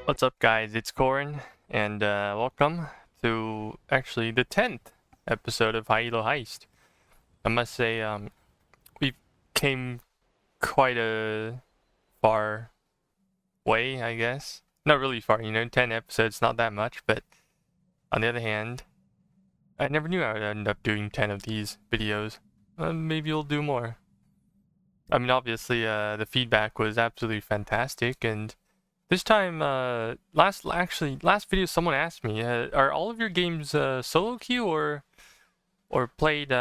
What's up, guys? It's Corin, and welcome to actually the 10th episode of High Elo Heist. I must say, we came quite a far way, I guess. Not really far, 10 episodes, not that much, but on the other hand, I never knew I would end up doing 10 of these videos. Maybe you'll do more. I mean, obviously, the feedback was absolutely fantastic, and this time, last video someone asked me, are all of your games solo queue or played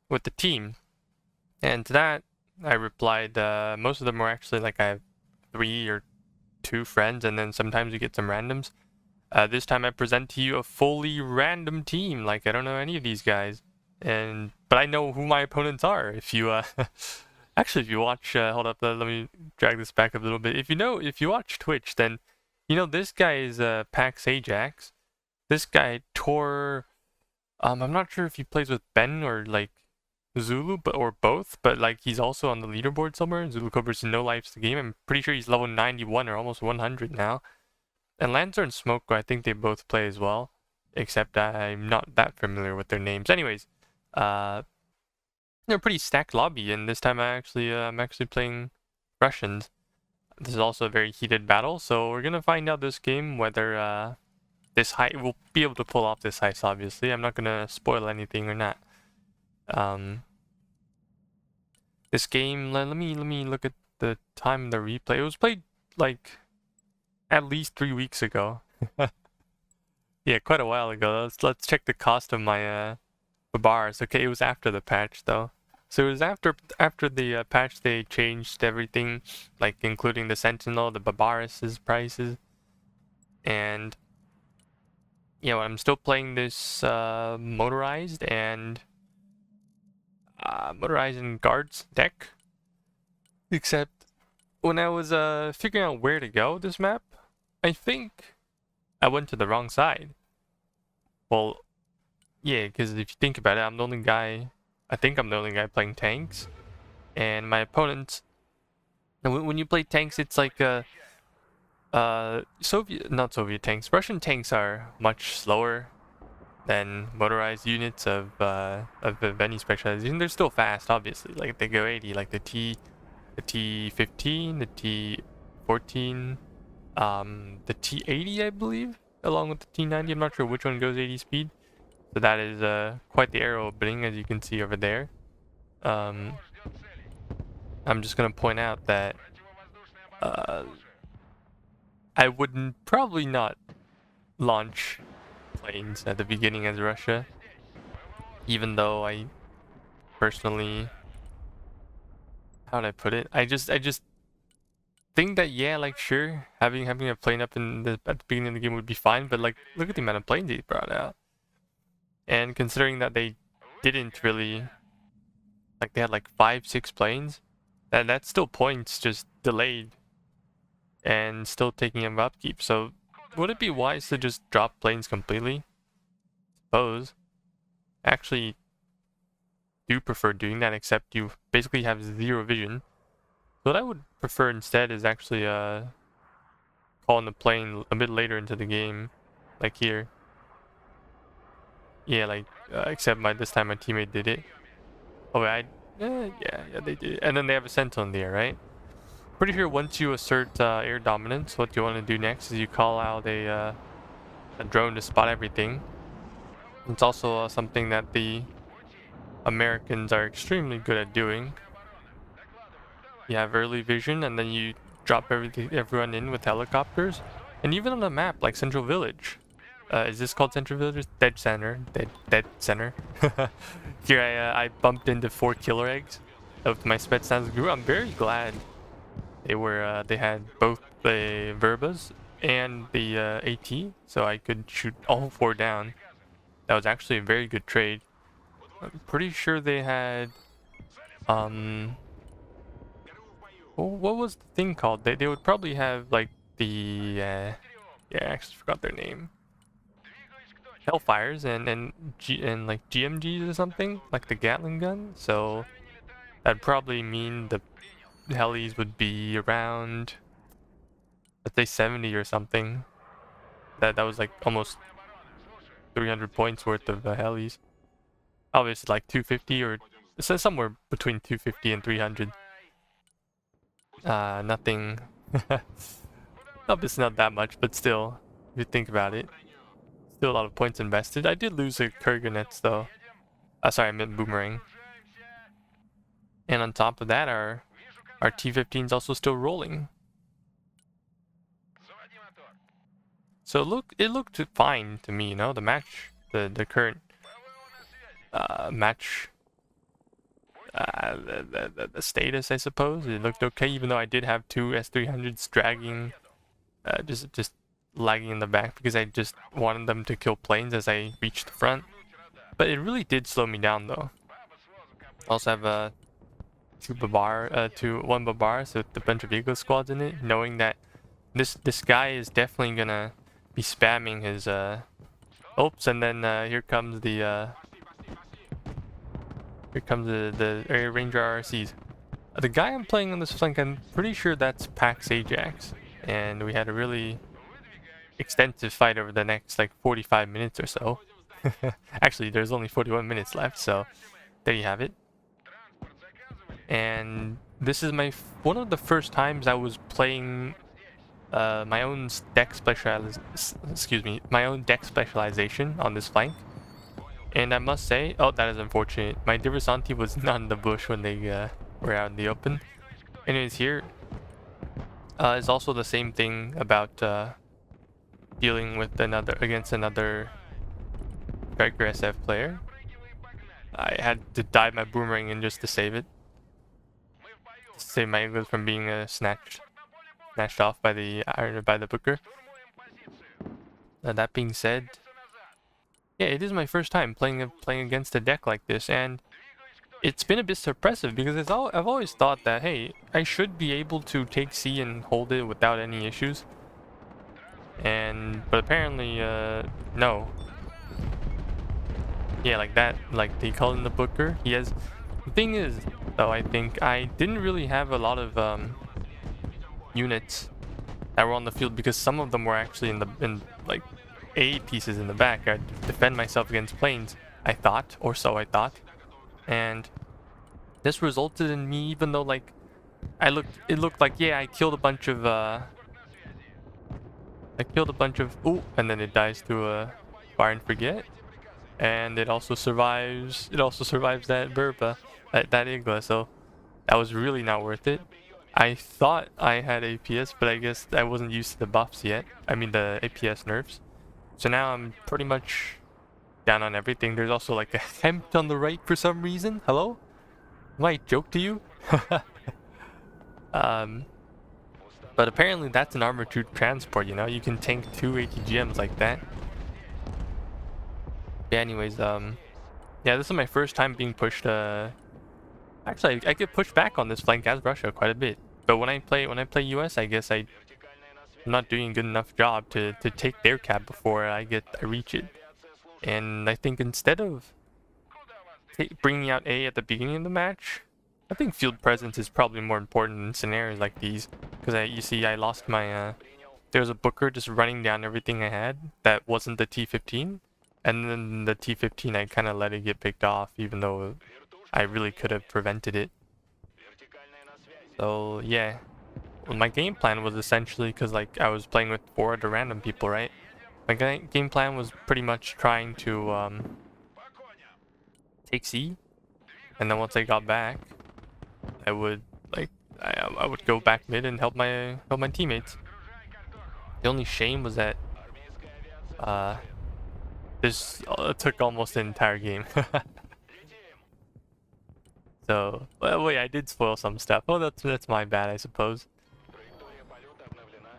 with the team? And to that, I replied, most of them were actually like I have 3 or 2 friends, and then sometimes you get some randoms. This time I present to you a fully random team. Like, I don't know any of these guys, but I know who my opponents are. If you actually, if you watch, hold up, let me drag this back a little bit. If you watch Twitch, then you know this guy is Pax Ajax. This guy Tor, I'm not sure if he plays with Ben or like Zulu, or both, but like he's also on the leaderboard somewhere. ZuluKobra's no lives the game. I'm pretty sure he's level 91 or almost 100 now. And Lancer and Smoke, I think they both play as well, except I'm not that familiar with their names. Anyways, they're a pretty stacked lobby, and this time I'm actually playing Russians. This is also a very heated battle, so we're gonna find out this game whether we'll be able to pull off this heist. Obviously, I'm not gonna spoil anything or not. This game, let me look at the time of the replay. It was played like at least 3 weeks ago. Yeah, quite a while ago. Let's check the cost of my bars. Okay, it was after the patch though. So it was after the patch they changed everything, like including the Sentinel, the Barbaris's prices, and yeah, well, I'm still playing this Motorized and Guards deck. Except when I was figuring out where to go this map, I think I went to the wrong side. Well, yeah, because if you think about it, I think I'm the only guy playing tanks, and my opponents. And when you play tanks, it's like not Soviet tanks. Russian tanks are much slower than motorized units of any specialization. They're still fast, obviously. Like they go 80, like the T15, the T14, the T80, I believe, along with the T90. I'm not sure which one goes 80 speed. So that is quite the arrow opening, as you can see over there. I'm just gonna point out that I wouldn't probably not launch planes at the beginning as Russia, even though I personally, how'd I put it? I just think that, yeah, like sure, having a plane up at the beginning of the game would be fine, but like look at the amount of planes they brought out. And considering that they didn't really, like they had like 5-6 planes, that's still points just delayed and still taking up upkeep. So would it be wise to just drop planes completely? Suppose. Actually do prefer doing that, except you basically have 0 vision. So what I would prefer instead is actually calling the plane a bit later into the game, like here. Yeah, like, except this time my teammate did it. Oh, yeah, they did it. And then they have a Sentinel in the air, right? Pretty sure once you assert air dominance, what you want to do next is you call out a drone to spot everything. It's also something that the Americans are extremely good at doing. You have early vision, and then you drop everyone in with helicopters. And even on the map, like Central Village. Is this called Central Village? Dead Center. Dead Center. Here I bumped into 4 killer eggs of my Spetsnaz group. I'm very glad they had both the Verbas and the AT, so I could shoot all 4 down. That was actually a very good trade. I'm pretty sure they had what was the thing called? They would probably have like the yeah, I actually forgot their name. Hellfires and like GMGs or something, like the Gatling gun. So that'd probably mean the helis would be around, let's say 70 or something. That was like almost 300 points worth of helis. Obviously like 250 or so, somewhere between 250 and 300. Nothing. Obviously not that much, but still, if you think about it, still a lot of points invested. I did lose a Kurganets though. Sorry, I meant Boomerang. And on top of that, our T-15 is also still rolling. So it looked fine to me, you know, the match, the current match, the status, I suppose. It looked okay, even though I did have two S300s dragging, just lagging in the back because I just wanted them to kill planes as I reached the front. But it really did slow me down though. I also have one Babar, so a bunch of Eagle squads in it, knowing that this guy is definitely gonna be spamming his oops, and then here comes the Area Ranger RRCs. The guy I'm playing on this flank, I'm pretty sure that's Pax Ajax, and we had a really extensive fight over the next like 45 minutes or so. Actually, there's only 41 minutes left, so there you have it. And this is one of the first times I was playing my own deck specialization on this flank. And I must say, oh, that is unfortunate. My Diversanti was not in the bush when they were out in the open. Anyways, here is also the same thing about dealing with against another Stryker SF player. I had to dive my Boomerang in just to save it. Save my English from being snatched off by the Booker. That being said, yeah, it is my first time playing against a deck like this, and it's been a bit suppressive because I've always thought that, hey, I should be able to take C and hold it without any issues. But apparently, no. Yeah, like that, like they call him the Booker. He has. The thing is, though, I think I didn't really have a lot of units that were on the field because some of them were actually in like A pieces in the back. I'd defend myself against planes, I thought, or so I thought, and this resulted in me, even though like it looked like, yeah, I killed a bunch of ooh, and then it dies to a fire and forget, and it also survives that Burpa, that Igla, so that was really not worth it. I thought I had APS, but I guess I wasn't used to the buffs yet. I mean the APS nerfs. So now I'm pretty much down on everything. There's also like a hemp on the right for some reason. Hello? Am I a joke to you? But apparently that's an armored troop transport, you know? You can tank 2 ATGMs like that. Yeah, anyways, yeah, this is my first time being pushed, actually, I get pushed back on this flank as Russia quite a bit. But when I play US, I guess I'm not doing a good enough job to take their cap before I reach it. And I think instead of bringing out A at the beginning of the match, I think field presence is probably more important in scenarios like these. Because you see, I lost my, there was a Booker just running down everything I had that wasn't the T-15. And then the T-15, I kind of let it get picked off, even though I really could have prevented it. So yeah, well, my game plan was essentially, because like I was playing with 4 other random people, right? My game plan was pretty much trying to take C, and then once I got back, I would I would go back mid and help my teammates. The only shame was that this took almost the entire game. So, well, wait, I did spoil some stuff. Oh, that's my bad, I suppose.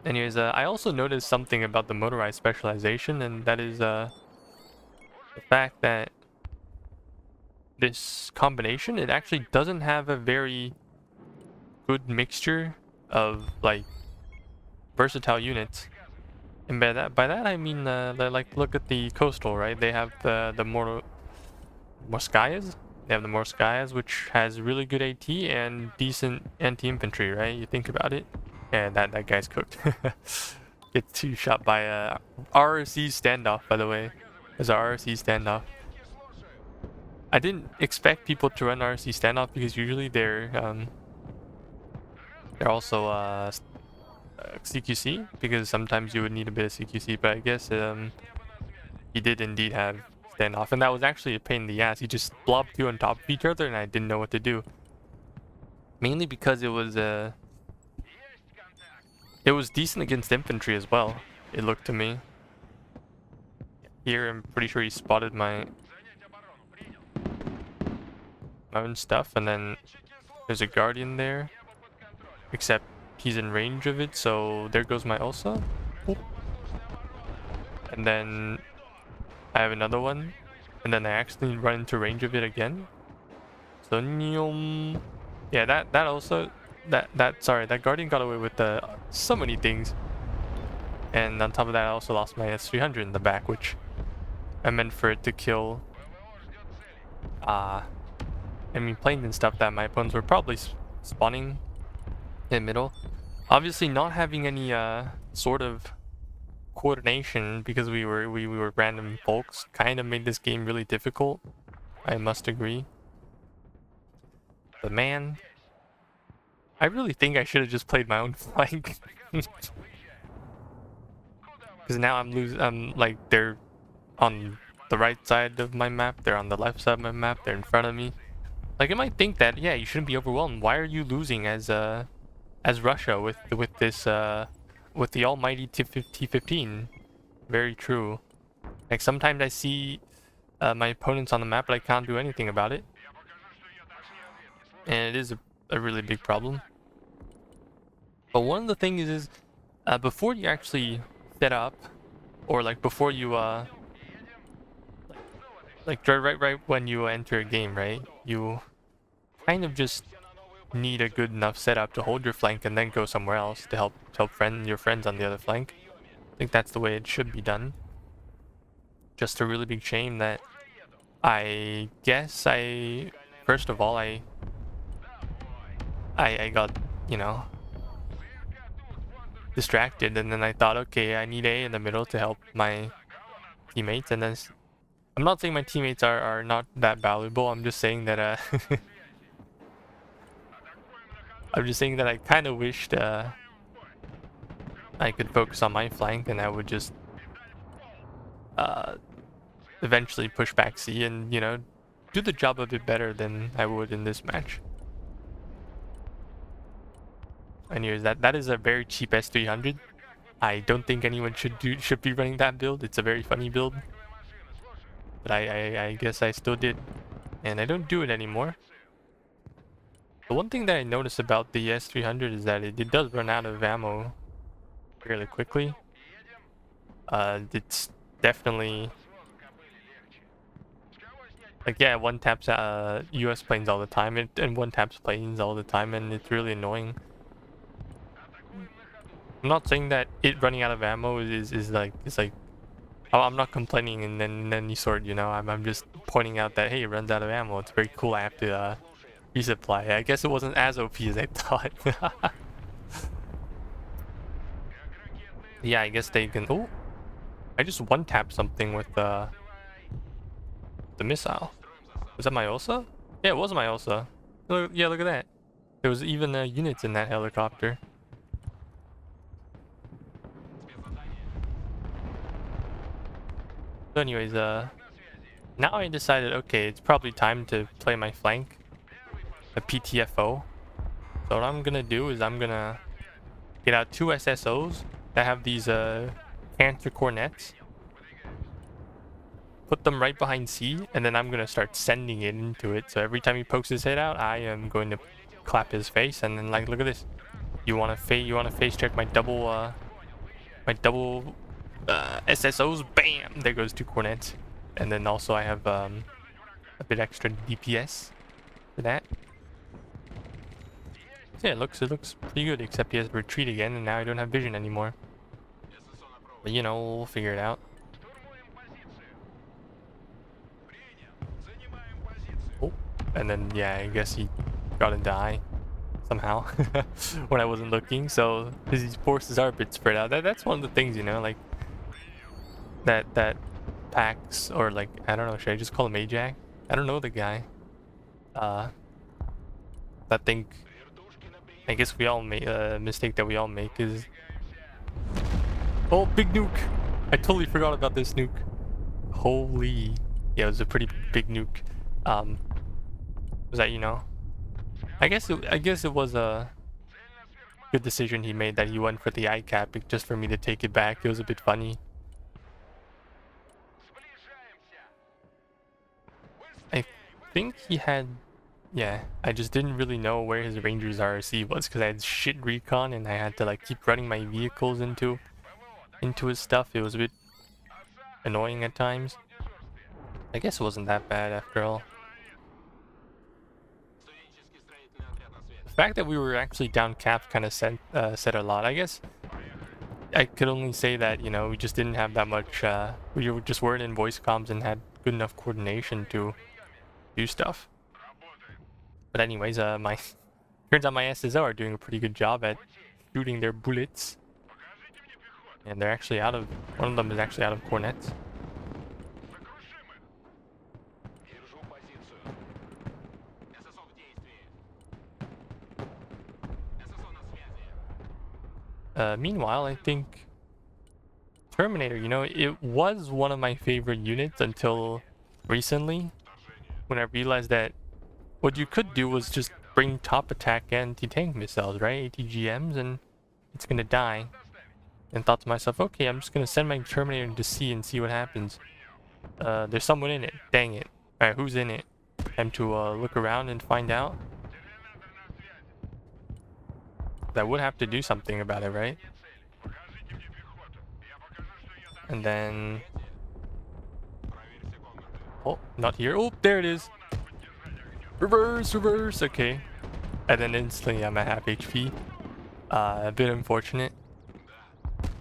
Anyways, I also noticed something about the motorized specialization, and that is the fact that this combination, it actually doesn't have a very good mixture of like versatile units. And by that I mean, like, look at the coastal, right? They have the Morskayas. They have the Morskayas, which has really good AT and decent anti-infantry, right? You think about it. And that guy's cooked. Gets two shot by a RRC standoff, by the way. There's a RRC standoff. I didn't expect people to run RRC standoff because usually they're also CQC, because sometimes you would need a bit of CQC, but I guess he did indeed have standoff, and that was actually a pain in the ass. He just blobbed two on top of each other and I didn't know what to do. Mainly because it was decent against infantry as well, it looked to me. Here I'm pretty sure he spotted my own stuff, and then there's a guardian there, except he's in range of it, so there goes my Ulsa. And then I have another one, and then I actually run into range of it again. So yeah, that also that guardian got away with so many things. And on top of that, I also lost my S300 in the back, which I meant for it to kill planes and stuff that my opponents were probably spawning in middle. Obviously not having any sort of coordination because we were random folks kind of made this game really difficult, I must agree. But man, I really think I should have just played my own flank. Because now I'm like, they're on the right side of my map, they're on the left side of my map, they're in front of me. Like, I might think that, yeah, you shouldn't be overwhelmed. Why are you losing as Russia with the almighty T-15? Very true. Like, sometimes I see my opponents on the map, but I can't do anything about it. And it is a really big problem. But one of the things is before you actually set up, or like before you like right when you enter a game, right? You kind of just need a good enough setup to hold your flank and then go somewhere else to help your friends on the other flank. I think that's the way it should be done. Just a really big shame that I guess first of all I got, you know, distracted, and then I thought, okay, I need A in the middle to help my teammates, and then I'm not saying my teammates are not that valuable. I'm just saying that I'm just saying that I kind of wished I could focus on my flank, and I would just eventually push back C and, you know, do the job a bit better than I would in this match. Anyways, that is a very cheap S300. I don't think anyone should be running that build. It's a very funny build, but I guess I still did, and I don't do it anymore. The one thing that I noticed about the S300 is that it does run out of ammo fairly quickly. It's definitely like, yeah, one taps US planes all the time, and one taps planes all the time, and it's really annoying. I'm not saying that it running out of ammo is like, it's like, oh, I'm not complaining in any sort, you know. I'm just pointing out that, hey, it runs out of ammo. It's very cool. I have to resupply. I guess it wasn't as OP as I thought. Yeah, I guess they can. Oh, I just one tap something with the missile. Was that my Ulsa? Yeah, it was my Ulsa. Look, yeah, look at that. There was even units in that helicopter. So anyways, now I decided, okay, it's probably time to play my flank, a PTFO. So what I'm gonna do is I'm gonna get out two SSOs that have these cancer cornets, put them right behind C, and then I'm gonna start sending it into it. So every time he pokes his head out, I am going to clap his face, and then, like, look at this. You wanna face check my double SSOs? Bam! There goes two cornets. And then also I have a bit extra DPS for that. So yeah, it looks pretty good, except he has to retreat again, and now I don't have vision anymore. But you know, we'll figure it out. Oh, and then yeah, I guess he got into eye somehow when I wasn't looking. So his forces are a bit spread out. That's one of the things, you know, like that packs, or like, I don't know, should I just call him Ajax? I don't know the guy. I think, I guess we all make a mistake that we all make is, oh, big nuke. I totally forgot about this nuke. Holy, yeah, it was a pretty big nuke. Was that, you know, I guess it was a good decision he made that he went for the eye cap just for me to take it back. It was a bit funny. I think he had, yeah, I just didn't really know where his Ranger's RC was because I had shit recon and I had to like keep running my vehicles into his stuff. It was a bit annoying at times. I guess it wasn't that bad after all. The fact that we were actually down cap kind of said a lot. I guess I could only say that, you know, we just didn't have that much, we just weren't in voice comms and had good enough coordination to do stuff. But anyways, turns out my SSO are doing a pretty good job at shooting their bullets. And they're actually out of, one of them is actually out of cornets. Meanwhile, I think Terminator, you know, it was one of my favorite units until recently, when I realized that what you could do was just bring top attack anti-tank missiles, right? ATGMs, and it's gonna die. And thought to myself, okay, I'm just gonna send my Terminator into sea and see what happens. There's someone in it. Dang it. Alright, who's in it? Time to look around and find out. I would have to do something about it, right? And then, oh, not here. Oh, there it is. Reverse, reverse. Okay. And then instantly I'm at half HP. A bit unfortunate.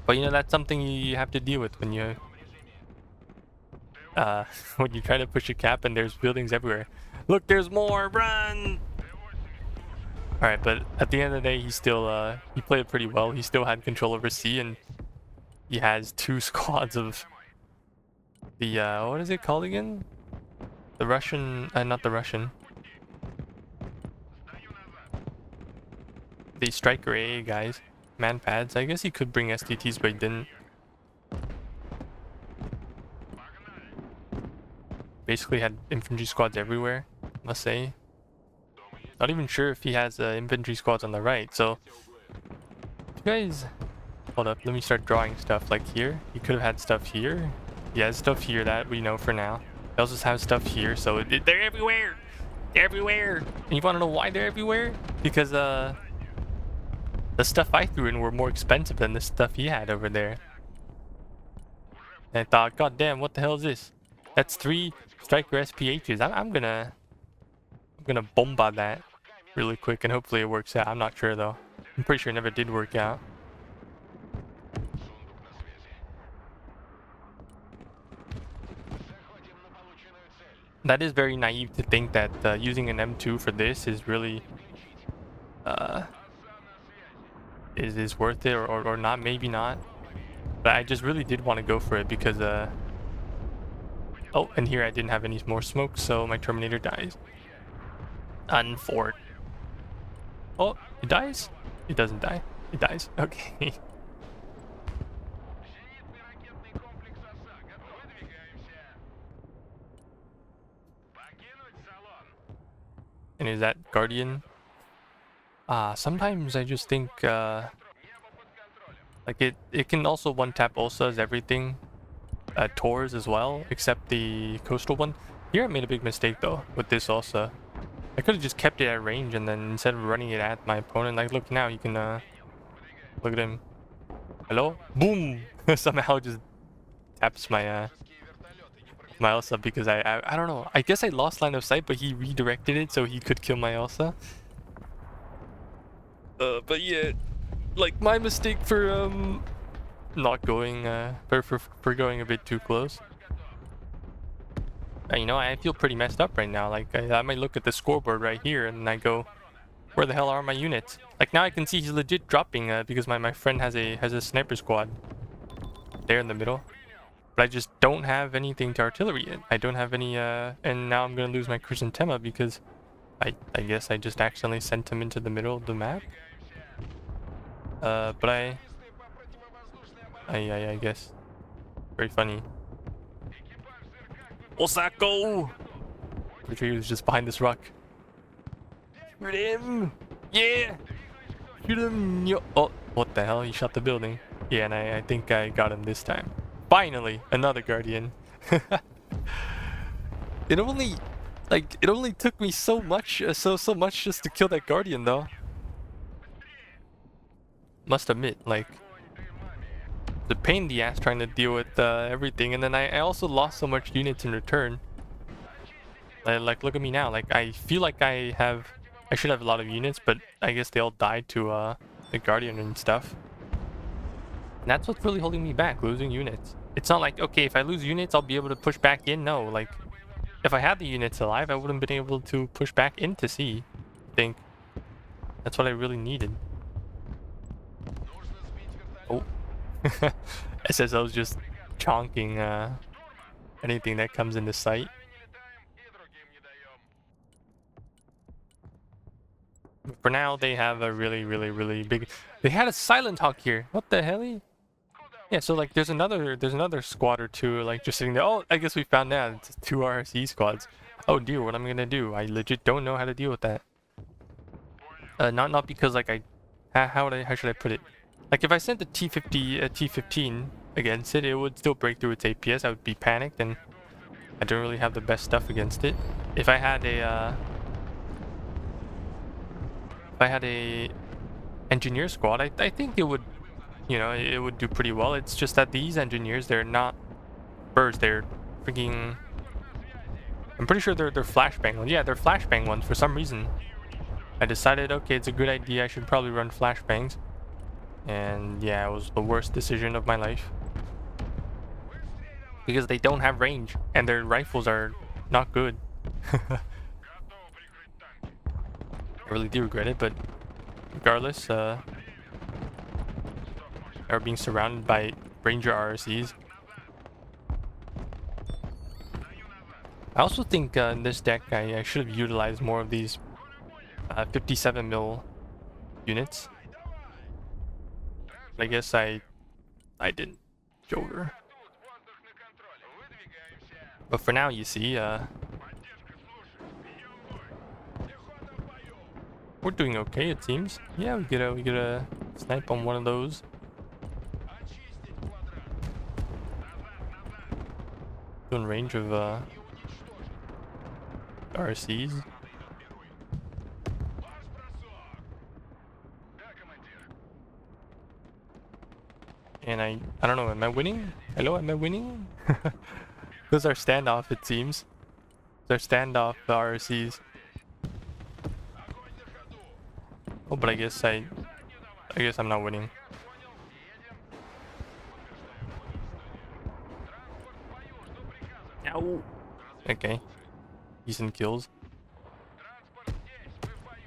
But you know, that's something you have to deal with when you when you try to push a cap and there's buildings everywhere. Look, there's more. Run! Alright, but at the end of the day, he still he played pretty well. He still had control over C, and he has 2 squads of the what is it called again? The Russian, not the Russian. The Stryker AA guys, man pads. I guess he could bring STTs, but he didn't. Basically had infantry squads everywhere, must say. Not even sure if he has infantry squads on the right, so you guys, hold up, let me start drawing stuff. Like here, he could have had stuff here. He has stuff here that we know for now. He also has stuff here, so they're everywhere. They're everywhere. And you want to know why they're everywhere? Because the stuff I threw in were more expensive than the stuff he had over there. And I thought, god damn, what the hell is this? That's 3 Stryker SPHs. I'm gonna Bomba that really quick and hopefully it works out. I'm not sure though. I'm pretty sure it never did work out. That is very naive to think that using an M2 for this is really is worth it or not. Maybe not, but I just really did want to go for it because oh, and here I didn't have any more smoke, so my Terminator dies. Unfort. Oh, it dies? It doesn't die. It dies. Okay. And is that Guardian? Sometimes I just think like it can also one tap Ulsas everything. Tours as well, except the coastal one. Here I made a big mistake though with this Ulsa. I could have just kept it at range and then instead of running it at my opponent, like look now, you can look at him. Hello? Boom! Somehow just taps my my Ulsa because I don't know. I guess I lost line of sight, but he redirected it so he could kill my Ulsa. But yeah, like my mistake for not going, for going a bit too close. You know, I feel pretty messed up right now. Like, I might look at the scoreboard right here and I go, where the hell are my units? Like, now I can see he's legit dropping because my friend has a sniper squad there in the middle. But I just don't have anything to artillery it. I don't have any, and now I'm gonna lose my chrysanthema because I guess I just accidentally sent him into the middle of the map. But I guess. Very funny. Osako! Pretty sure he was just behind this rock. Shoot him! Yeah! Shoot him! Yo! Oh, what the hell? He shot the building. Yeah, and I think I got him this time. Finally! Another Guardian. It only took me so much just to kill that Guardian though. Must admit, like, the pain in the ass trying to deal with everything, and then I also lost so much units in return. Like, look at me now. Like, I feel like I should have a lot of units, but I guess they all died to the Guardian and stuff. And that's what's really holding me back, losing units. It's not like, okay, if I lose units, I'll be able to push back in. No, like, if I had the units alive, I wouldn't have been able to push back into C. I think that's what I really needed. Oh. SSO's just chonking anything that comes into sight. For now, they have a really big... They had a Silent Hawk here. What the hell? Yeah, so like there's another squad or two like just sitting there. Oh, I guess we found out it's 2 RC squads. Oh dear, what am I gonna do? I legit don't know how to deal with that. Not because like how should I put it? Like if I sent the T15 against it, it would still break through its APS. I would be panicked, and I don't really have the best stuff against it. If I had a engineer squad, I think it would, you know, it would do pretty well. It's just that these engineers, they're not birds. They're freaking... I'm pretty sure they're flashbang ones. Yeah, they're flashbang ones for some reason. I decided, okay, it's a good idea. I should probably run flashbangs. And yeah, it was the worst decision of my life. Because they don't have range, and their rifles are not good. I really do regret it, but regardless, are being surrounded by Ranger RSCs. I also think in this deck I should have utilized more of these 57mm units. I guess I didn't. Joker. But for now, you see, we're doing okay, it seems. Yeah, we get a snipe on one of those. In range of RCs. And I don't know, am I winning? Hello, am I winning? Those are standoff, it seems. They're standoff RCs. Oh, but I guess I'm not winning. Ow. Okay. Decent kills.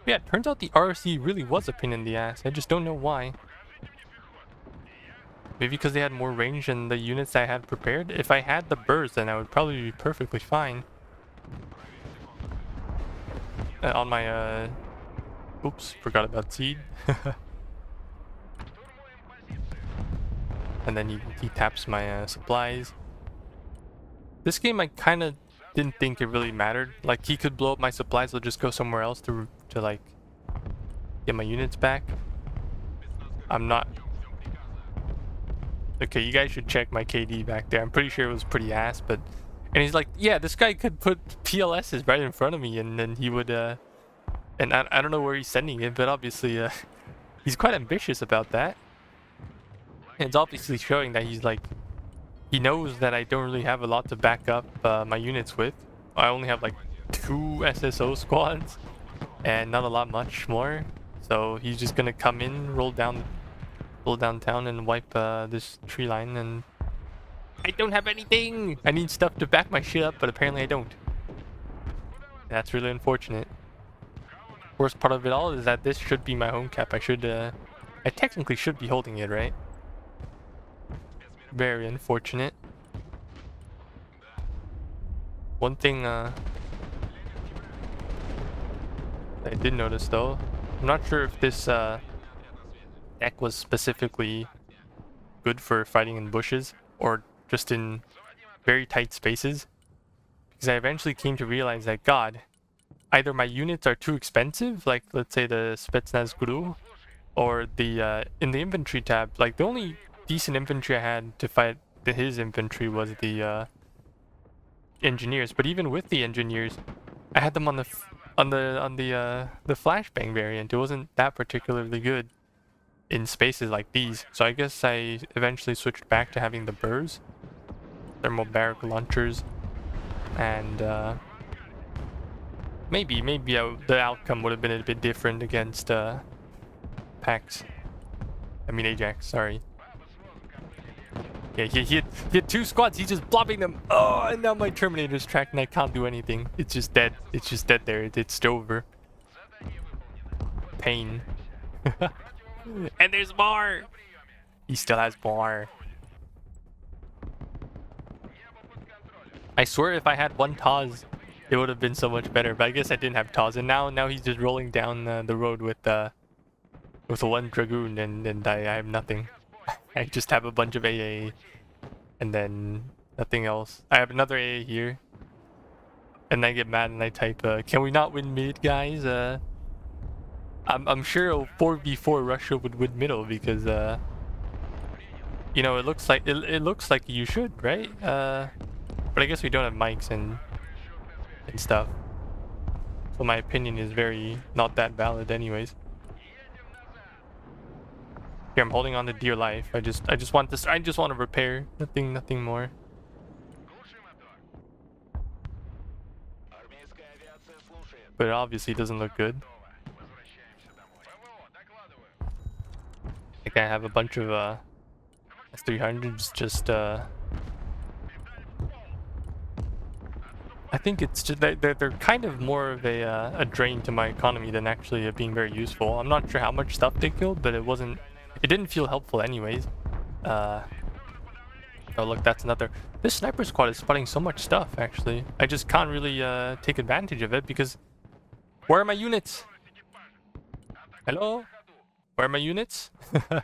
Yeah, it turns out the RC really was a pain in the ass. I just don't know why. Maybe because they had more range than the units I had prepared. If I had the burst, then I would probably be perfectly fine. On my oops, forgot about seed. And then he taps my supplies. This game I kind of didn't think it really mattered. Like he could blow up my supplies, I'll just go somewhere else to like get my units back. I'm not. Okay, you guys should check my KD back there. I'm pretty sure it was pretty ass, but... And he's like, yeah, this guy could put PLSs right in front of me, and then he would, And I don't know where he's sending it, but obviously, he's quite ambitious about that. And it's obviously showing that he's like... He knows that I don't really have a lot to back up my units with. I only have like 2 SSO squads, and not a lot much more. So he's just gonna come in, roll down Pull downtown and wipe this tree line, and I don't have anything! I need stuff to back my shit up, but apparently I don't. That's really unfortunate. Worst part of it all is that this should be my home cap. I technically should be holding it, right? Very unfortunate. One thing I did notice though, I'm not sure if this deck was specifically good for fighting in bushes or just in very tight spaces, because I eventually came to realize that, God, either my units are too expensive, like let's say the Spetsnaz Guru, or the in the infantry tab, like the only decent infantry I had to fight his infantry was the engineers. But even with the engineers, I had them on the flashbang variant. It wasn't that particularly good in spaces like these. So I guess I eventually switched back to having the burrs, thermal barrack launchers, and maybe the outcome would have been a bit different against Pax. I mean Ajax, sorry. Yeah, he had two squads, he's just blobbing them. Oh, and now my Terminator's tracked and I can't do anything. It's just dead. It's just dead there. It's over. Pain. And there's more! He still has more. I swear if I had one Taz, it would have been so much better, but I guess I didn't have Taz, and now he's just rolling down the road with one Dragoon, and I have nothing. I just have a bunch of AA, and then nothing else. I have another AA here, and I get mad and I type, can we not win mid, guys? I'm sure a 4v4 Russia would win middle, because you know, it looks like you should, right? But I guess we don't have mics and stuff, so my opinion is very not that valid anyways. Here, I'm holding on to dear life. I just want this. I just want to repair. Nothing more. But it obviously doesn't look good. Like I have a bunch of S300s just I think it's just they're kind of more of a drain to my economy than actually being very useful. I'm not sure how much stuff they killed, but it didn't feel helpful anyways. Oh look, that's another. This sniper squad is spotting so much stuff actually. I just can't really take advantage of it because where are my units? Hello? Where are my units? Where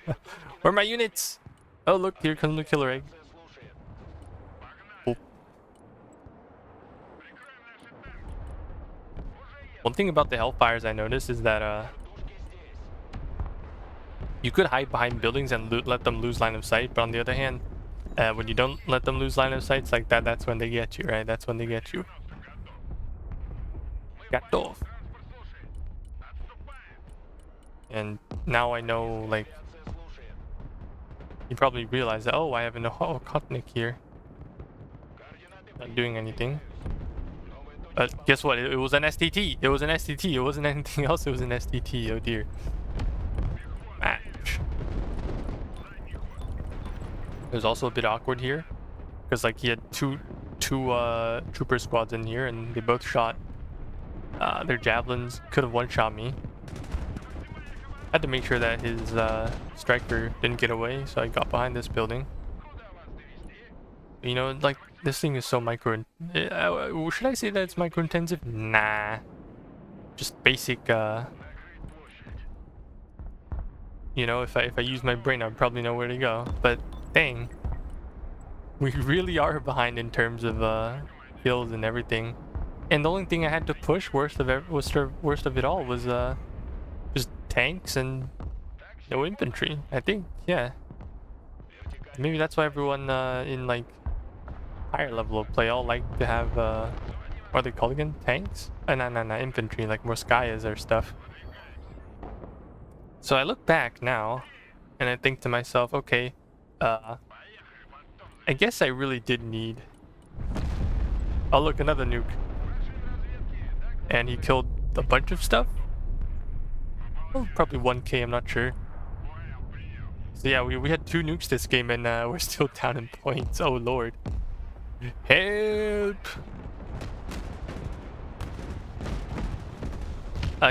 are my units? Oh look, here comes the killer egg. Oh. One thing about the Hellfires I noticed is that you could hide behind buildings and let them lose line of sight, but on the other hand, when you don't let them lose line of sight, it's like that's when they get you, right? That's when they get you. Got off. And now I know, like, you probably realize that, oh, I have a Kotnik here. Not doing anything. But guess what? It was an STT. It was an STT. It wasn't anything else. It was an STT. Oh dear. Match. It was also a bit awkward here, because like he had two trooper squads in here, and they both shot their javelins. Could have one-shot me. Had to make sure that his Stryker didn't get away, so I got behind this building. You know, like, this thing is so micro. Should I say that it's micro intensive? Nah. Just basic. You know, if I use my brain, I'd probably know where to go. But dang, we really are behind in terms of kills and everything. And the only thing I had to push, worst of it all, was just tanks and no infantry. I think, yeah. Maybe that's why everyone in like higher level of play all like to have what are they called again? Tanks? No, infantry, like Morskayas or stuff. So I look back now and I think to myself, okay, I guess I really did need. Oh look, another nuke. And he killed a bunch of stuff. Oh, probably 1k, I'm not sure. So yeah, we had 2 nukes this game and we're still down in points. Oh lord. Help!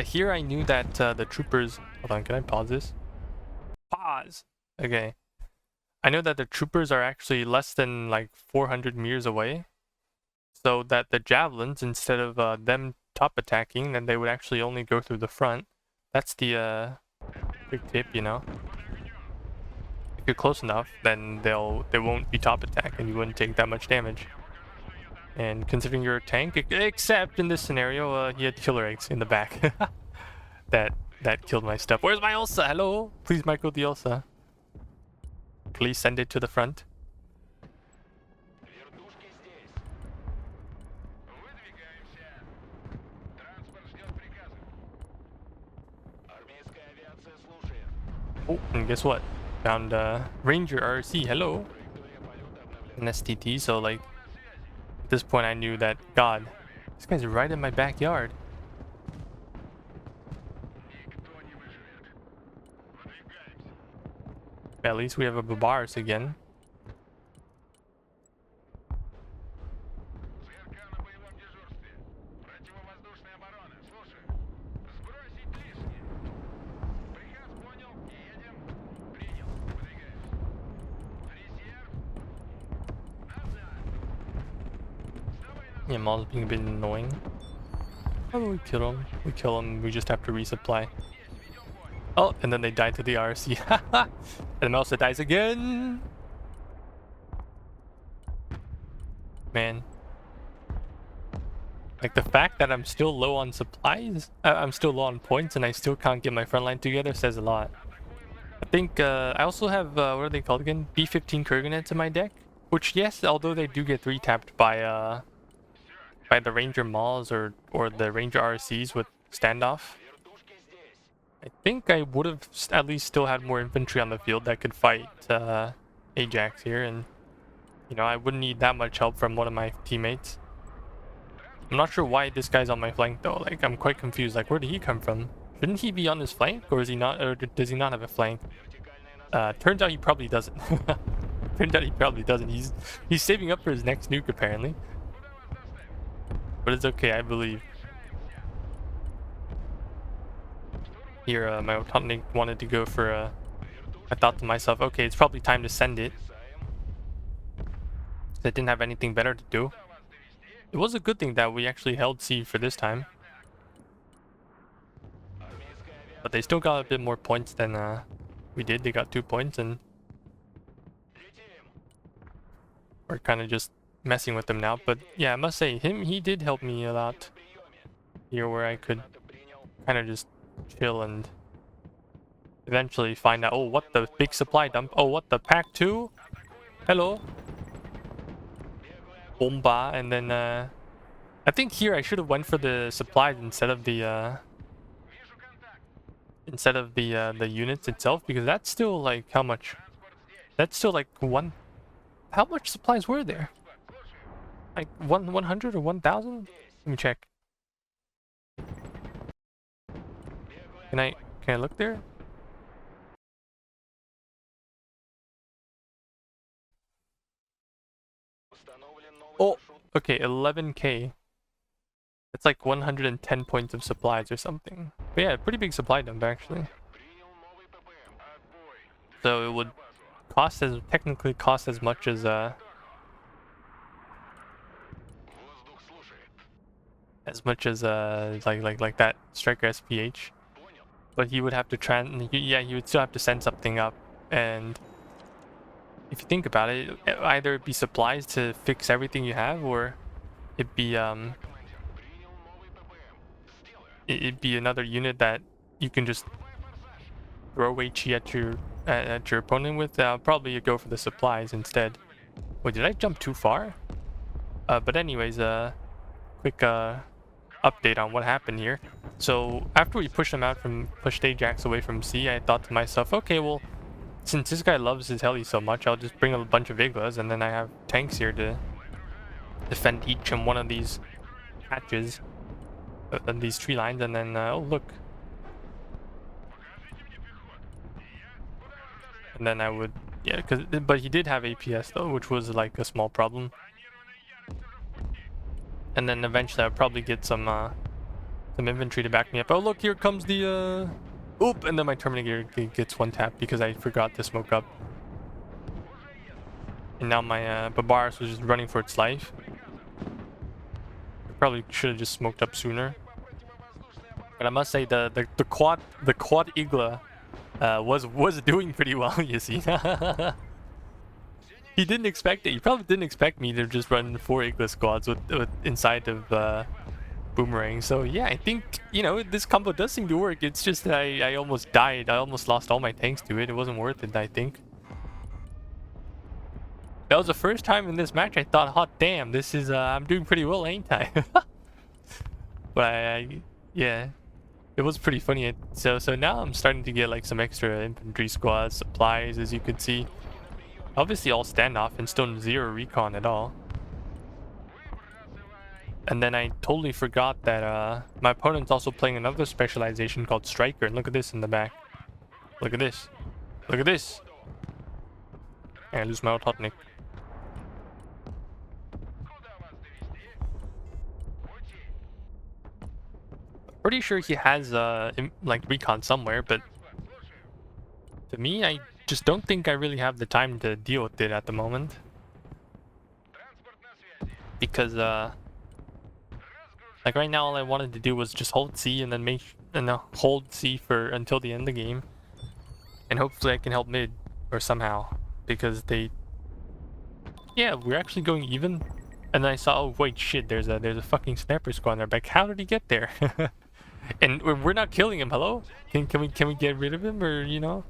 Here I knew that the troopers... Hold on, can I pause this? Pause! Okay. I know that the troopers are actually less than like 400 meters away. So that the javelins, instead of them top attacking, then they would actually only go through the front. That's the quick tip, you know? If you're close enough, then they won't be top attack and you wouldn't take that much damage. And considering you're a tank, except in this scenario, he had killer eggs in the back. that killed my stuff. Where's my Ulsa? Hello? Please micro the Ulsa. Please send it to the front. Oh, and guess what? Found Ranger RC. Hello. An STT. So like, at this point I knew that, God, this guy's right in my backyard. At least we have a Babars again. Yeah, Maul's being a bit annoying. How do we kill him? We kill him, we just have to resupply. Oh, and then they die to the RC. And the mouse dies again. Man. Like the fact that I'm still low on supplies, I'm still low on points, and I still can't get my front line together says a lot. I think I also have, what are they called again? B-15 Kurganets in my deck. Which, yes, although they do get 3-tapped by the Ranger Mauls or the Ranger RCs with standoff. I think I would have at least still had more infantry on the field that could fight Ajax here, and you know, I wouldn't need that much help from one of my teammates. I'm not sure why this guy's on my flank though. Like, I'm quite confused. Like, where did he come from? Shouldn't he be on his flank, or is he not? Or does he not have a flank? Turns out he probably doesn't. Turns out he probably doesn't. He's saving up for his next nuke apparently. But it's okay, I believe. Here, my Ototnik wanted to go for I thought to myself, okay, it's probably time to send it. I didn't have anything better to do. It was a good thing that we actually held C for this time. But they still got a bit more points than we did. They got 2 points, and we're kind of just messing with them now. But yeah, I must say, he did help me a lot here, where I could kind of just chill and eventually find out, oh, what the big supply dump, oh, what the pack 2, hello, Bomba. And then I think here I should have went for the supplies instead of the units itself, because that's still like, how much, that's still like how much supplies were there? Like 100 or 1000? Let me check. Can I look there? Oh, okay, 11k. That's like 110 points of supplies or something. But yeah, pretty big supply dump actually. So it would technically cost as much as like that Stryker SPH. But he would have to he would still have to send something up, and if you think about it, either it'd be supplies to fix everything you have, or it'd be another unit that you can just throw HE at your opponent with. Probably go for the supplies instead. Wait, did I jump too far? But anyways, quick update on what happened here. So after we pushed Ajax away from C, I thought to myself, okay, well, since this guy loves his heli so much, I'll just bring a bunch of Iglas, and then I have tanks here to defend each and one of these hatches, these tree lines, and then oh look, And then I would, yeah, but he did have APS though, which was like a small problem. And then eventually I'd probably get some infantry to back me up. Oh look, here comes the oop, and then my Terminator gets one tap because I forgot to smoke up. And now my Barbaros was just running for its life. I probably should have just smoked up sooner. But I must say the quad Igla was doing pretty well, you see. He didn't expect it. He probably didn't expect me to just run 4 Igla squads with inside of Boomerang. So yeah, I think, you know, this combo does seem to work. It's just that I almost died. I almost lost all my tanks to it. It wasn't worth it, I think. That was the first time in this match I thought, hot damn, this is, I'm doing pretty well, ain't I? But yeah, it was pretty funny. So now I'm starting to get like some extra infantry squads, supplies, as you can see. Obviously all standoff and still 0 recon at all. And then I totally forgot that my opponent's also playing another specialization called Stryker. And look at this in the back. Look at this. Look at this. And I lose my Autotnik. Pretty sure he has like recon somewhere, but to me, I just don't think I really have the time to deal with it at the moment. Because like right now, all I wanted to do was just hold C and then hold C for until the end of the game, and hopefully I can help mid or somehow, because yeah, we're actually going even. And then I saw, oh wait, shit, there's a fucking sniper squad in there back. How did he get there? And we're not killing him. Hello? Can we get rid of him, or, you know?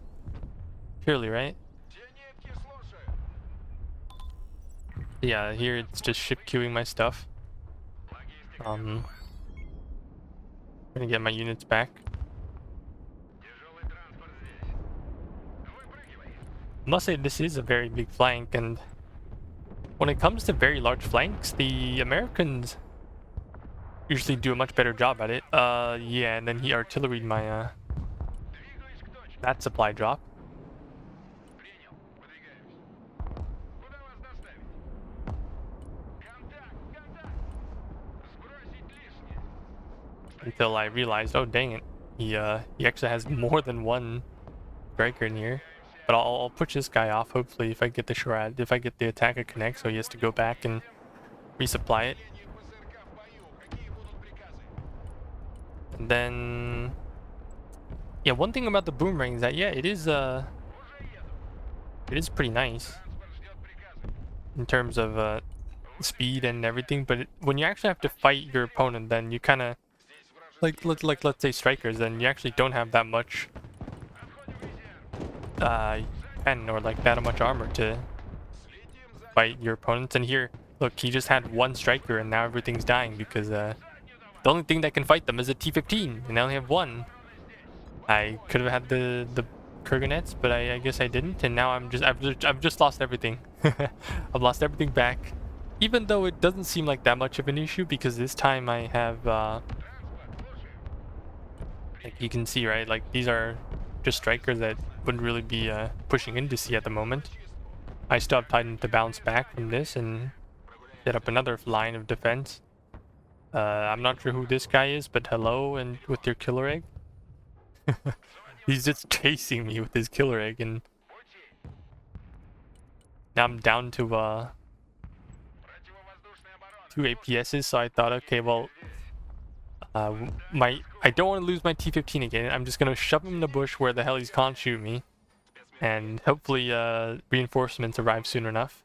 Surely, right? Yeah, here it's just ship queuing my stuff. Gonna get my units back. I must say this is a very big flank, and when it comes to very large flanks, the Americans usually do a much better job at it. Yeah, and then he artilleried my that supply drop. Until I realized, oh dang it, he actually has more than one Stryker in here. But I'll push this guy off, hopefully, if I get the Shroud, if I get the attacker connect, so he has to go back and resupply it. And then, yeah, one thing about the Boomerang is that, yeah, it is pretty nice in terms of speed and everything. But when you actually have to fight your opponent, then you kind of like let's say Strikers, then you actually don't have that much pen or like that much armor to fight your opponents. And here, look, he just had one Stryker and now everything's dying because the only thing that can fight them is a T-15 and I only have one. I could have had the Kurganets, but I guess I didn't, and now I've just lost everything. I've lost everything back, even though it doesn't seem like that much of an issue, because this time I have like you can see, right, like these are just Strikers that wouldn't really be pushing into C at the moment. I still have time to bounce back from this and set up another line of defense. I'm not sure who this guy is, but hello, and with your killer egg. He's just chasing me with his killer egg, and now I'm down to 2 APSs, so I thought, okay, well, I don't want to lose my T-15 again. I'm just gonna shove him in the bush where the hell he can't shoot me, and hopefully reinforcements arrive soon enough.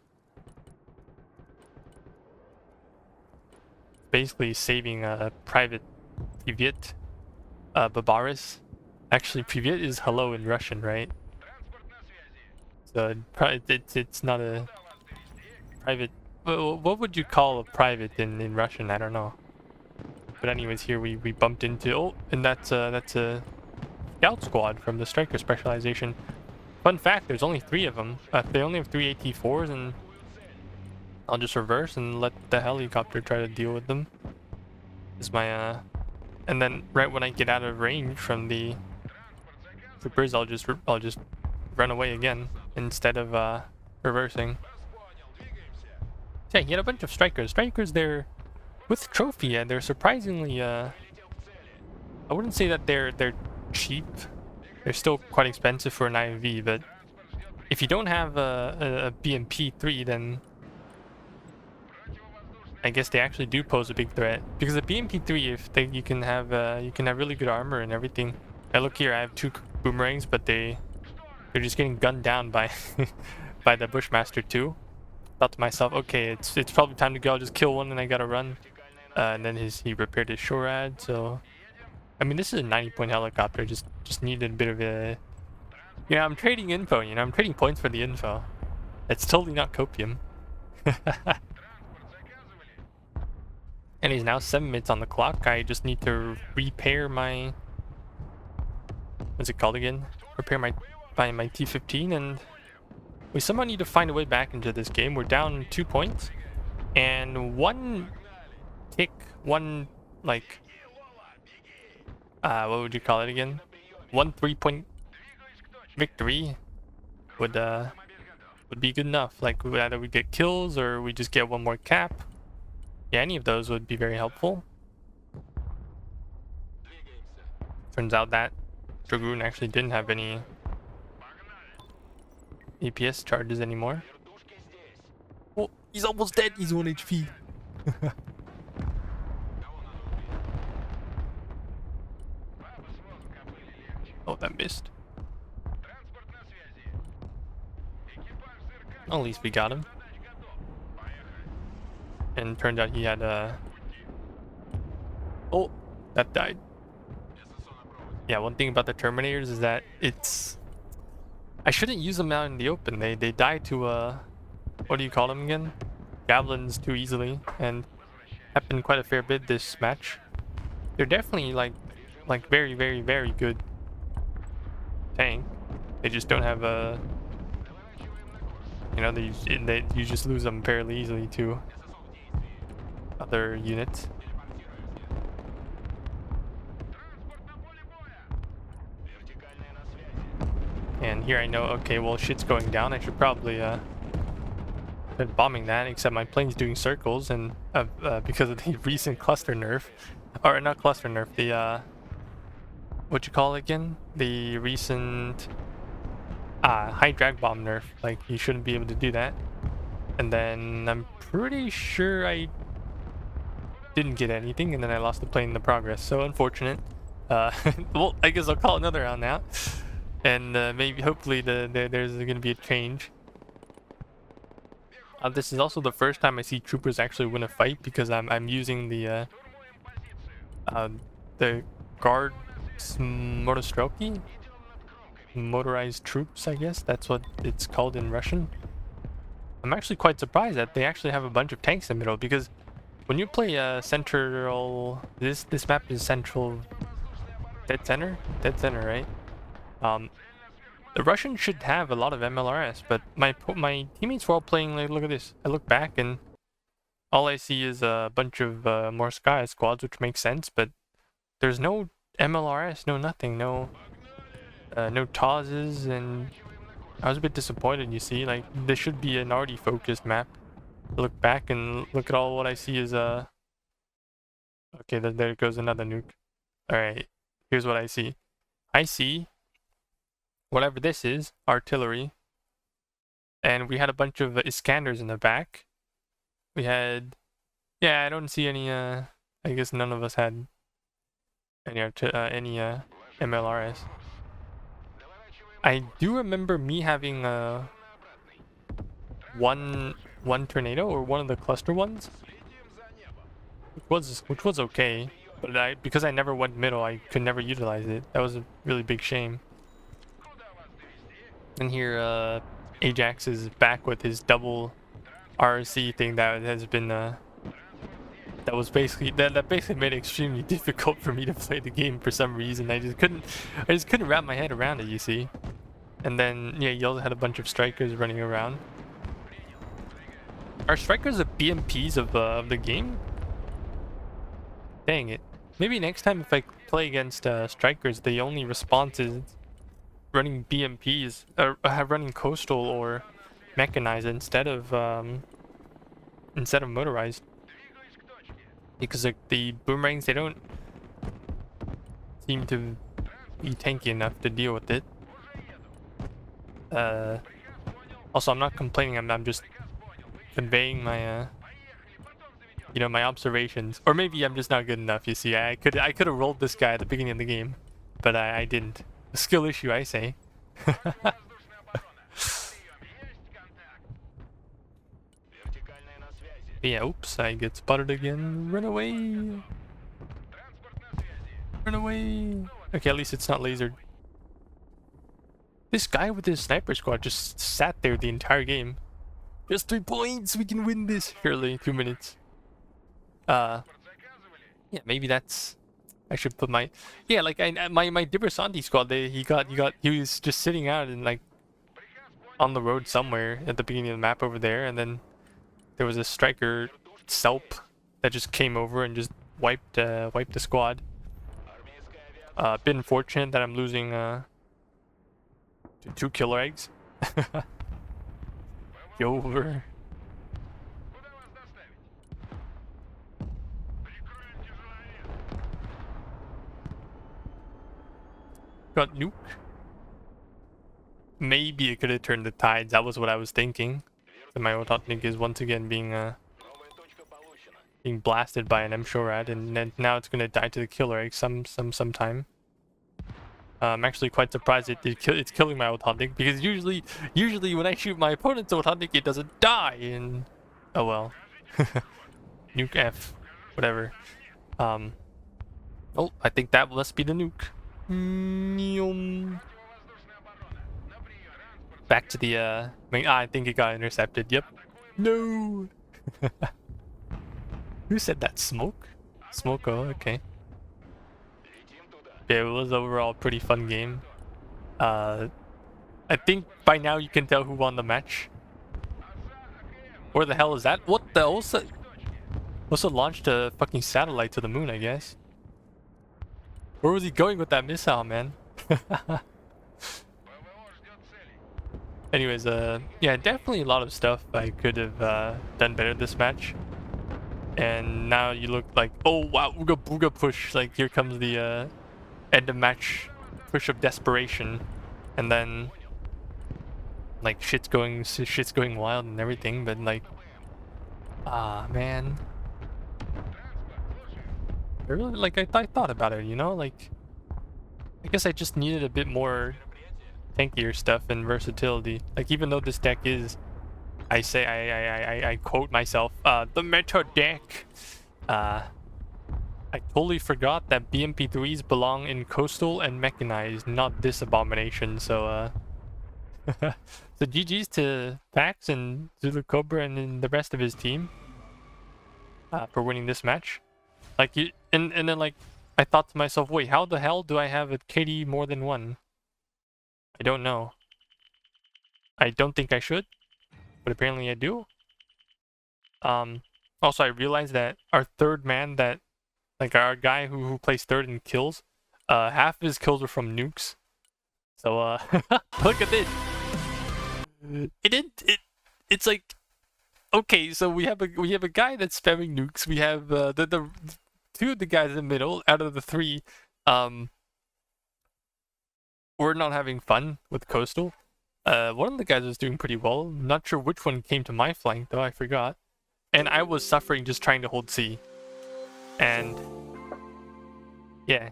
Basically saving Private Privyet Barbaros. Actually, Privyet is hello in Russian, right? So it's not a private. What would you call a private in Russian? I don't know. But anyways, here we bumped into, oh, and that's a scout squad from the Stryker specialization. Fun fact: there's only 3 of them. They only have 3 AT-4s, and I'll just reverse and let the helicopter try to deal with them. This is my and then right when I get out of range from the troopers, I'll just run away again instead of reversing. Yeah, he had a bunch of Strykers. Strykers, they're with trophy, yeah, they're surprisingly I wouldn't say that they're cheap. They're still quite expensive for an IV, but if you don't have a BMP3, then I guess they actually do pose a big threat. Because the BMP3, if they you can have really good armor and everything. I look here, I have 2 boomerangs, but they're just getting gunned down by by the Bushmaster too. Thought to myself, okay, it's probably time to go. I'll just kill one and I gotta run. And then he repaired his SHORAD. So I mean, this is a 90-point helicopter. Just needed a bit of a, you know, I'm trading info. You know, I'm trading points for the info. It's totally not copium. And he's now 7 minutes on the clock. I just need to repair my, what's it called again? Repair my T-15, and we somehow need to find a way back into this game. We're down 2 points, and one like, what would you call it again? 1 3-point victory would be good enough. Like, either we get kills or we just get 1 more cap. Yeah, any of those would be very helpful. Turns out that Dragoon actually didn't have any APS charges anymore. Oh, he's almost dead. He's 1 HP. Oh, that missed. Well, at least we got him. And turned out he had oh, that died. Yeah, one thing about the Terminators is that I shouldn't use them out in the open. They die to what do you call them again? Javelins too easily, and happened quite a fair bit this match. They're definitely like very, very, very good tank. They just don't have a, you know, you just lose them fairly easily to other units. And here I know, okay, well, shit's going down. I should probably start bombing that, except my plane's doing circles, and because of the recent cluster nerf, or not cluster nerf, the what you call it again? The recent high drag bomb nerf. Like, you shouldn't be able to do that. And then I'm pretty sure I didn't get anything, and then I lost the plane in the progress. So unfortunate. Well, I guess I'll call another round now, and maybe hopefully there's going to be a change. This is also the first time I see troopers actually win a fight, because I'm using the guard motorized troops, I guess that's what it's called in Russian. I'm actually quite surprised that they actually have a bunch of tanks in the middle, because when you play central, this map is central dead center, right? The Russians should have a lot of MLRS, but my teammates were all playing like, look at this. I look back and all I see is a bunch of Morskaya squads, which makes sense, but there's no MLRS, no nothing, no TOSs, and I was a bit disappointed, you see. Like, this should be an already focused map. Look back and look at all what I see is okay, there goes another nuke. Alright, here's what I see. I see whatever this is, artillery, and we had a bunch of Iskanders in the back. We had, yeah, I don't see any I guess none of us had any MLRS. I do remember me having one tornado, or one of the cluster ones, which was okay, but because I never went middle, I could never utilize it. That was a really big shame. And here Ajax is back with his double RC thing that has been that basically made it extremely difficult for me to play the game for some reason. I just couldn't wrap my head around it, you see. And then yeah, you also had a bunch of Strykers running around. Are Strykers the BMPs of the game? Dang it. Maybe next time if I play against Strykers, the only response is running BMPs, running coastal or mechanized instead of motorized, because like the boomerangs, they don't seem to be tanky enough to deal with it. Also, I'm not complaining. I'm just conveying my my observations, or maybe I'm just not good enough. You see, I could have rolled this guy at the beginning of the game, but I didn't. A skill issue, I say. Yeah, oops, I get spotted again. Run away! Run away! Okay, at least it's not lasered. This guy with his sniper squad just sat there the entire game. Just 3 points, we can win this. Surely, 2 minutes. Yeah, maybe that's... I should put my... Yeah, like, my Diversanti squad, he was just sitting out and, like, on the road somewhere at the beginning of the map over there, and then there was a Stryker Selp that just came over and just wiped the squad. Bit unfortunate that I'm losing to 2 killer eggs. Over. Got nuke. Maybe it could have turned the tides. That was what I was thinking. And my Ototnik is once again being blasted by an M-Shorad, and then now it's gonna die to the killer egg sometime. I'm actually quite surprised it's killing my Ototnik, because usually when I shoot my opponent's Ototnik, it doesn't die. And oh well. Nuke F, whatever. Oh, I think that must be the nuke. Back to the I think it got intercepted. Yep. No. Who said that? Smoke? Smoke. Oh, okay. Yeah, it was overall a pretty fun game. I think by now you can tell who won the match. Where the hell is that? What the also launched a fucking satellite to the moon, I guess. Where was he going with that missile, man? Anyways, yeah, definitely a lot of stuff I could have done better this match. And now you look like, oh wow, Ooga Booga push. Like, here comes the end of match push of desperation. And then, like, shit's going wild and everything, but like, man. I really, like, I thought about it, you know? Like, I guess I just needed a bit more tankier stuff and versatility. Like, even though this deck is, I quote myself, the meta deck. I totally forgot that BMP3s belong in coastal and mechanized, not this abomination. So so GG's to Pax and ZuluKobra and the rest of his team for winning this match. Like, and then like, I thought to myself, wait, how the hell do I have a KD more than 1? I don't know. I don't think I should, but apparently I do. Also, I realized that our third man, that like our guy who plays third in kills, half of his kills are from nukes. So look at this. It's like, okay, so we have a guy that's spamming nukes. We have the 2 of the guys in the middle out of the 3. We're not having fun with coastal. One of the guys was doing pretty well. I'm not sure which one came to my flank though, I forgot. And I was suffering just trying to hold C. And yeah.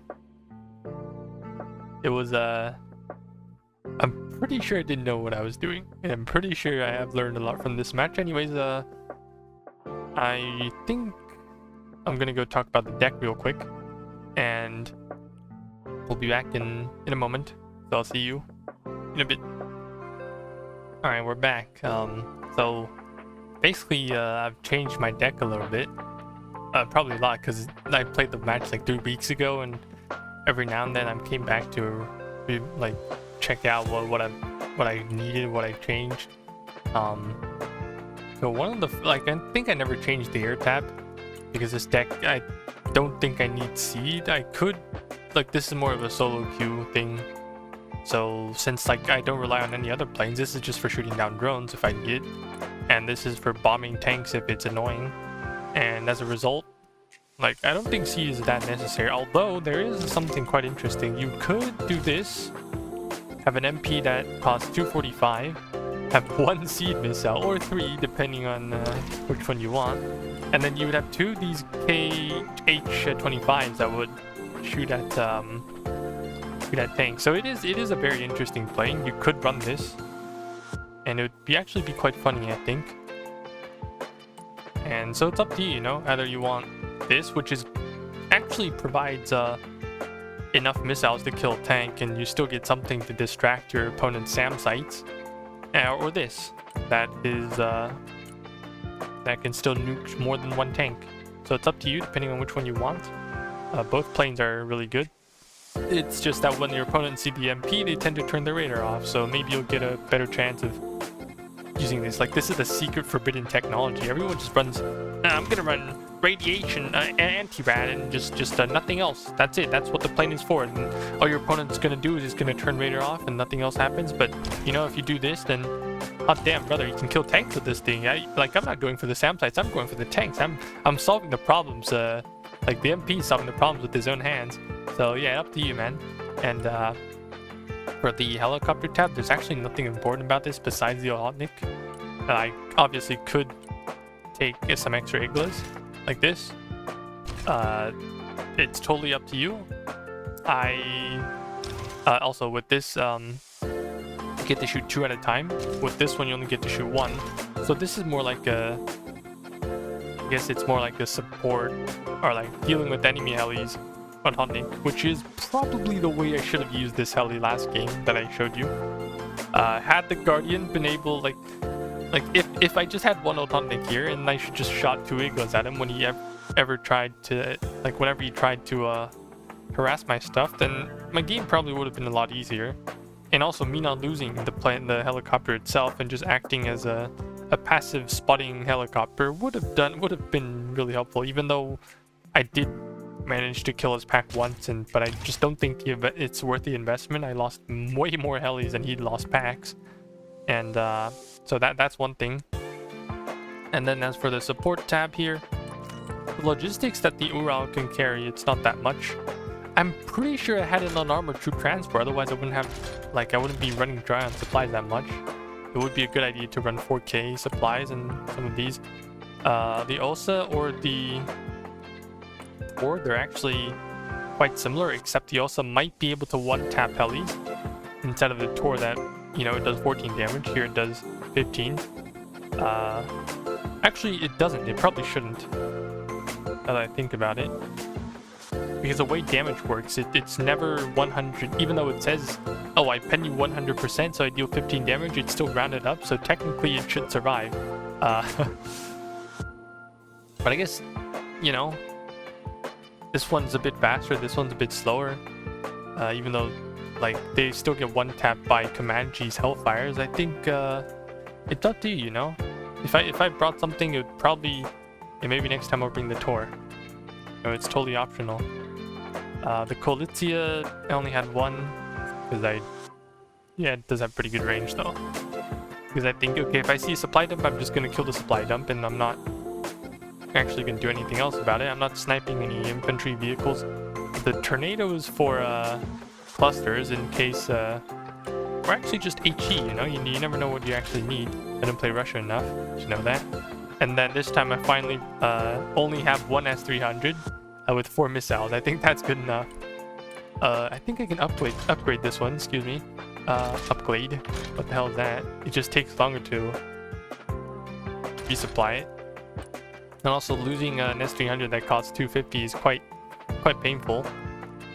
It was I'm pretty sure I didn't know what I was doing. And I'm pretty sure I have learned a lot from this match. Anyways, I think I'm gonna go talk about the deck real quick. And we'll be back in a moment. So I'll see you in a bit. Alright, we're back. So basically, I've changed my deck a little bit. Probably a lot, because I played the match like 3 weeks ago, and every now and then I came back to like check out what I needed, what I changed. So one of the, like, I think I never changed the air tap, because this deck, I don't think I need seed. I could, like, this is more of a solo queue thing. So since like I don't rely on any other planes, this is just for shooting down drones if I need it, and this is for bombing tanks if it's annoying. And as a result, like I don't think C is that necessary. Although there is something quite interesting. You could do this, have an MP that costs 245, have 1 seed missile or 3 depending on which one you want, and then you would have 2 of these KH-25s that would shoot at tanks. So it is a very interesting plane. You could run this, and it would actually be quite funny, I think. And so it's up to you, you know, either you want this, which is actually provides enough missiles to kill a tank, and you still get something to distract your opponent's SAM sites, or this that is that can still nuke more than 1 tank. So it's up to you depending on which one you want. Both planes are really good. It's just that when your opponents see the MP, they tend to turn their radar off, so maybe you'll get a better chance of using this. Like, this is the secret forbidden technology. Everyone just runs, I'm gonna run radiation, anti-rad, and just nothing else. That's it. That's what the plane is for. And all your opponent's gonna do is just gonna turn radar off and nothing else happens. But, you know, if you do this, then hot damn, brother, you can kill tanks with this thing. I'm not going for the SAM sites, I'm going for the tanks. I'm solving the problems, like the MP is solving the problems with his own hands. So yeah, up to you, man. And for the helicopter tab, there's actually nothing important about this besides the Ohlotnik. I obviously could take some extra iglas like this. It's totally up to you. I also with this you get to shoot 2 at a time. With this one you only get to shoot 1. So this is more like I guess it's more like a support, or like dealing with enemy helis on hunting, which is probably the way I should have used this heli last game that I showed you. Had the Guardian been able, like if I just had one old hunting here and I should just shot 2 iglas at him when he ever tried to, like whenever he tried to harass my stuff, then my game probably would have been a lot easier. And also me not losing the helicopter itself and just acting as a passive spotting helicopter would have been really helpful, even though I did manage to kill his pack once, but I just don't think it's worth the investment. I lost way more helis than he lost packs, and so that's one thing. And then as for the support tab here, the logistics that the Ural can carry, it's not that much. I'm pretty sure I had an unarmored troop transport, otherwise I wouldn't be running dry on supplies that much. It would be a good idea to run 4K supplies and some of these. The OSA or the Tor, they're actually quite similar, except the OSA might be able to one-tap helis instead of the Tor that, you know, it does 14 damage. Here it does 15. Actually, it doesn't. It probably shouldn't, now that I think about it. Because the way damage works, it's never 100, even though it says, oh, I pen you 100%, so I deal 15 damage, it's still rounded up, so technically it should survive. But I guess, you know, this one's a bit faster, this one's a bit slower. Even though, like, they still get one tap by Comanche's Hellfires, I think it's up to you, you know? If I brought something, it would probably, maybe next time I'll bring the Tor. No, it's totally optional. The Kolizia, I only had one, because it does have pretty good range though. Because I think, okay, if I see a supply dump, I'm just going to kill the supply dump, and I'm not actually going to do anything else about it. I'm not sniping any infantry vehicles. The tornadoes for clusters in case, or actually just HE, you know, you never know what you actually need. I didn't play Russia enough to know that. And then this time I finally only have one S300 with 4 missiles. I think that's good enough. I think I can upgrade this one, excuse me. Upgrade. What the hell is that? It just takes longer to resupply it. And also losing an S300 that costs 250 is quite painful.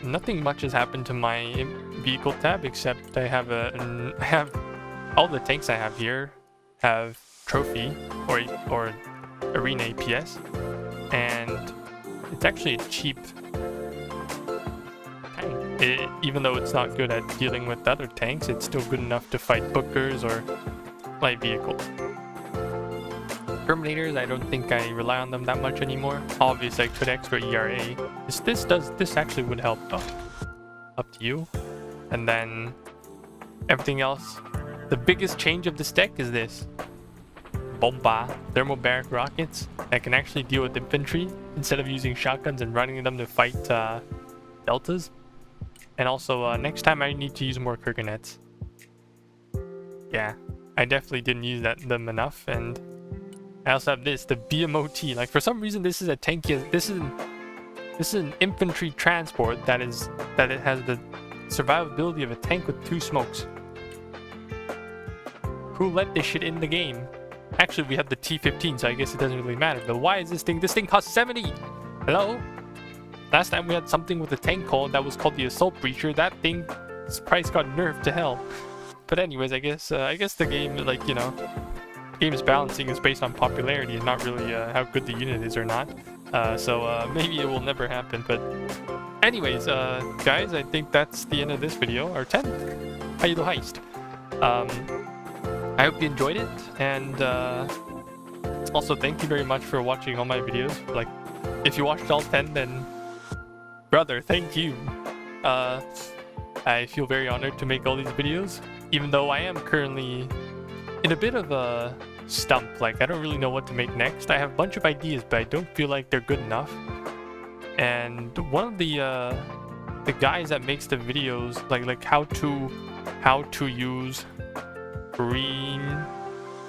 Nothing much has happened to my vehicle tab except I have all the tanks I have here have trophy or arena APS, and it's actually a cheap tank. Even though it's not good at dealing with other tanks, it's still good enough to fight bookers or light vehicles. Terminators, I don't think I rely on them that much anymore. Obviously I could extra ERA. This actually would help though. Up to you. And then everything else. The biggest change of this deck is this. Bomba, thermobaric rockets that can actually deal with infantry instead of using shotguns and running them to fight deltas. And also, next time I need to use more kurganets. Yeah, I definitely didn't use them enough. And I also have this, the BMOT. Like, for some reason, this is a tanky. This is an infantry transport that it has the survivability of a tank with 2 smokes. Who let this shit in the game? Actually, we have the T-15, so I guess it doesn't really matter. But why is this thing? This thing costs 70. Hello? Last time we had something with a tank called that was called the Assault Breacher. That thing's price got nerfed to hell. But anyways, I guess the game, like, you know, game's balancing is based on popularity and not really how good the unit is or not. So maybe it will never happen. But anyways, guys, I think that's the end of this video, our 10th High Elo Heist. I hope you enjoyed it, and also thank you very much for watching all my videos. Like, if you watched all 10, then brother, thank you. I feel very honored to make all these videos, even though I am currently in a bit of a stump. Like, I don't really know what to make next. I have a bunch of ideas, but I don't feel like they're good enough. And one of the guys that makes the videos, like how to use green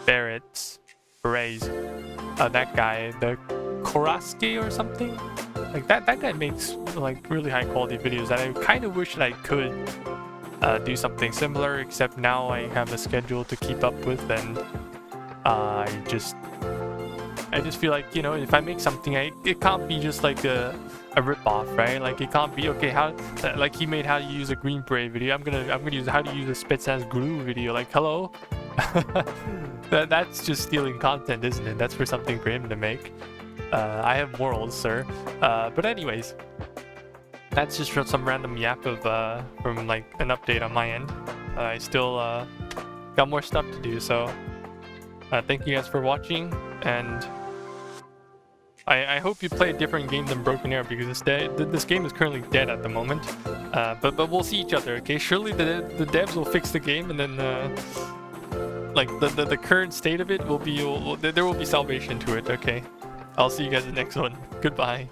berets, that guy, the Koraske or something, like that guy makes like really high quality videos that I kind of wish that I could do something similar, except now I have a schedule to keep up with, and I just feel like, you know, if I make something, it can't be just like a rip-off, right? Like, it can't be, okay, how, like, he made how to use a green beret video, I'm gonna use how to use a Spetsnaz glue video. Like, hello? That's just stealing content, isn't it? That's for something for him to make. I have morals, sir. But anyways, that's just some random yap of from like an update on my end. I still got more stuff to do, so thank you guys for watching, and I hope you play a different game than Broken Arrow, because this game is currently dead at the moment. But we'll see each other, okay? Surely the devs will fix the game, and then like the current state of it will be, there will be salvation to it, okay? I'll see you guys in the next one. Goodbye.